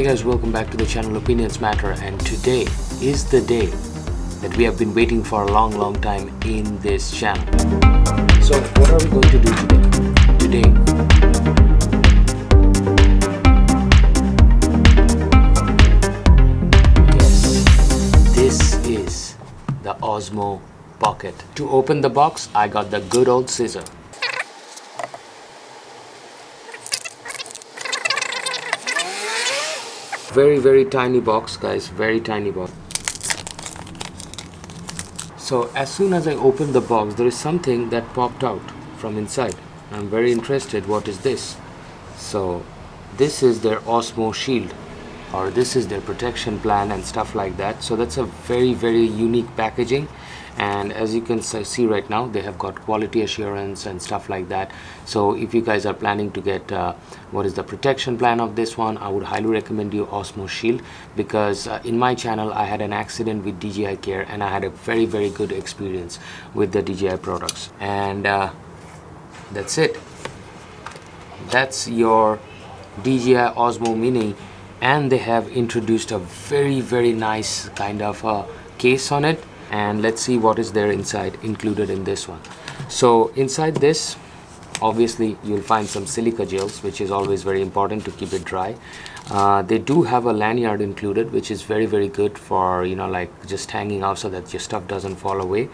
Hey guys, welcome back to the channel Opinions Matter, and today is the day that we have been waiting for a long time in this channel. So what are we going to do today? Yes, this is the Osmo Pocket. To open the box, I got the good old scissor. Very tiny box, guys, very tiny box. So as soon as I opened the box, there is something that popped out from inside. I'm very interested, what is this? So this is their Osmo Shield, or this is their protection plan and stuff like that. So that's a very unique packaging, and as you can see right now, they have got quality assurance and stuff like that. So if you guys are planning to get what is the protection plan of this one, I would highly recommend you Osmo Shield, because in my channel I had an accident with DJI Care and I had a very good experience with the DJI products. And that's it. That's your DJI Osmo Mini, and they have introduced a very nice kind of case on it. And let's see what is there inside included in this one. So inside this, obviously you'll find some silica gels, which is always very important to keep it dry. They do have a lanyard included, which is very good for, you know, like just hanging out so that your stuff doesn't fall away.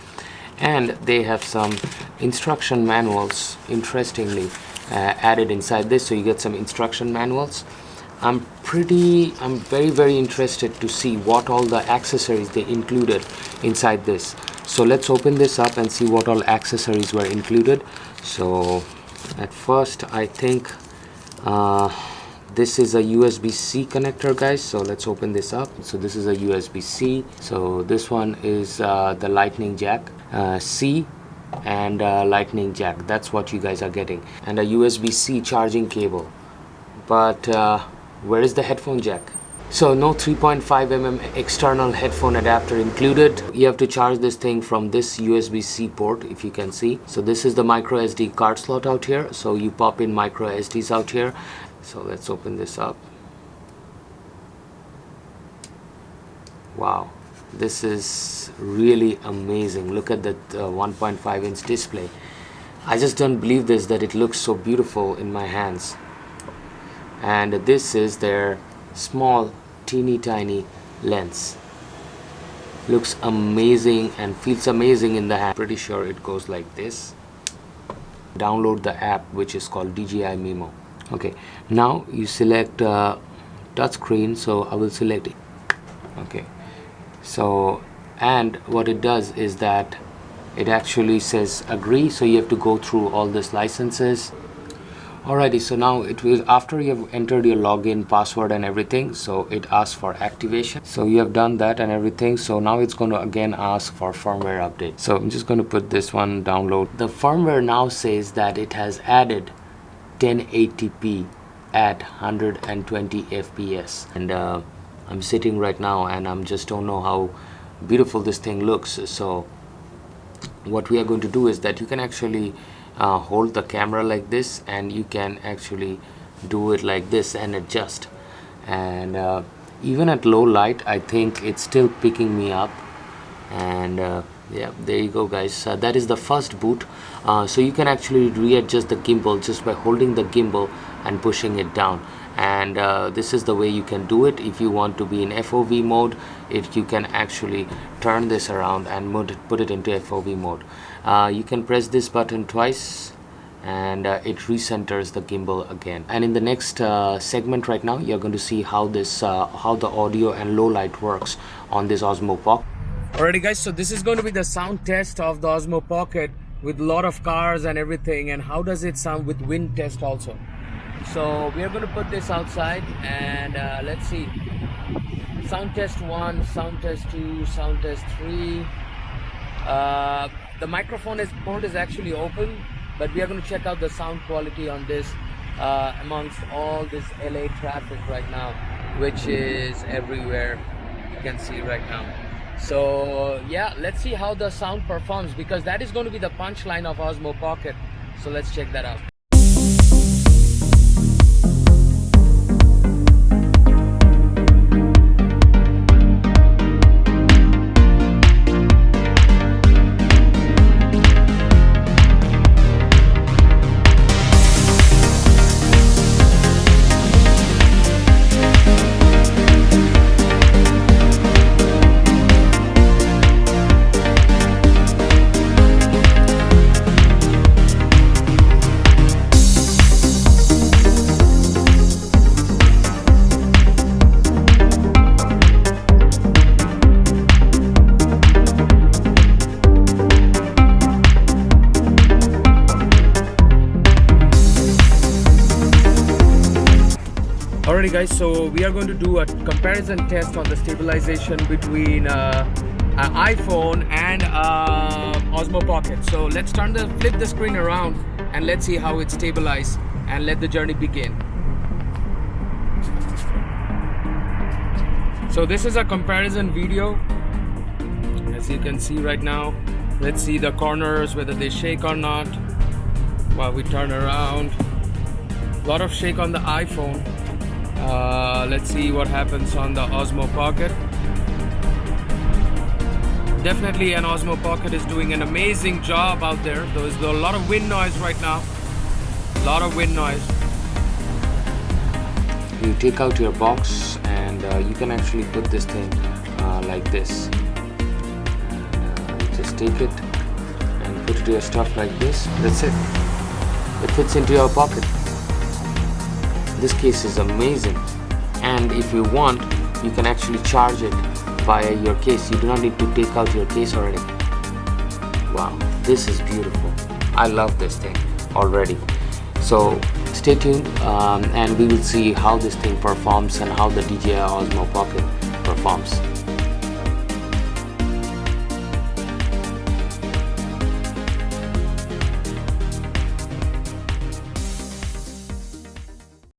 And they have some instruction manuals, interestingly, added inside this, so you get some instruction manuals. I'm very interested to see what all the accessories they included inside this. So let's open this up and see what all accessories were included. So at first, I think this is a USB-C connector, guys. So let's open this up. So this is a USB-C. So this one is the lightning jack, C, and lightning jack. That's what you guys are getting, and a USB-C charging cable. But where is the headphone jack? So no 3.5mm external headphone adapter included. You have to charge this thing from this USB-C port, if you can see. So this is the micro SD card slot out here. So you pop in micro SDs out here. So let's open this up. Wow, this is really amazing. Look at that 1.5-inch display. I just don't believe this, that it looks so beautiful in my hands. And this is their small teeny lens. Looks amazing and feels amazing in the hand. Pretty sure it goes like this. Download the app, which is called DJI Mimo. Okay, now you select touchscreen, so I will select it. Okay, so, and what it does is that it actually says agree, so you have to go through all these licenses. Alrighty, so now it will, after you have entered your login, password and everything, so it asks for activation. So you have done that and everything, so now it's going to again ask for firmware update. So I'm just going to put this one, download. The firmware now says that it has added 1080p at 120 FPS, and I'm sitting right now and I'm just don't know how beautiful this thing looks. So what we are going to do is that you can actually hold the camera like this, and you can actually do it like this and adjust. And even at low light, I think it's still picking me up. And yeah, there you go, guys. That is the first boot. So you can actually readjust the gimbal just by holding the gimbal and pushing it down. And this is the way you can do it. If you want to be in FOV mode, you can actually turn this around and put it into FOV mode. You can press this button twice and it recenters the gimbal again. And in the next segment right now, you're going to see how this how the audio and low light works on this Osmo Pocket. Alrighty, guys, so this is going to be the sound test of the Osmo Pocket with a lot of cars and everything, and how does it sound with wind test also. So we are going to put this outside, and let's see. Sound test 1, sound test 2, sound test 3. The microphone port is actually open, but we are going to check out the sound quality on this amongst all this LA traffic right now, which is everywhere, you can see right now. So yeah, let's see how the sound performs, because that is going to be the punchline of Osmo Pocket. So let's check that out. Alrighty guys, so we are going to do a comparison test on the stabilization between an iPhone and Osmo Pocket. So let's flip the screen around and let's see how it stabilizes, and let the journey begin. So this is a comparison video. As you can see right now, let's see the corners, whether they shake or not while we turn around. A lot of shake on the iPhone. Let's see what happens on the Osmo Pocket. Definitely an Osmo Pocket is doing an amazing job out there. There's a lot of wind noise right now. A lot of wind noise. You take out your box and you can actually put this thing like this. Just take it and put your stuff like this. That's it. It fits into your pocket. This case is amazing, and if you want, you can actually charge it via your case. You do not need to take out your case already. Wow, this is beautiful. I love this thing already. So stay tuned and we will see how this thing performs and how the DJI Osmo Pocket performs.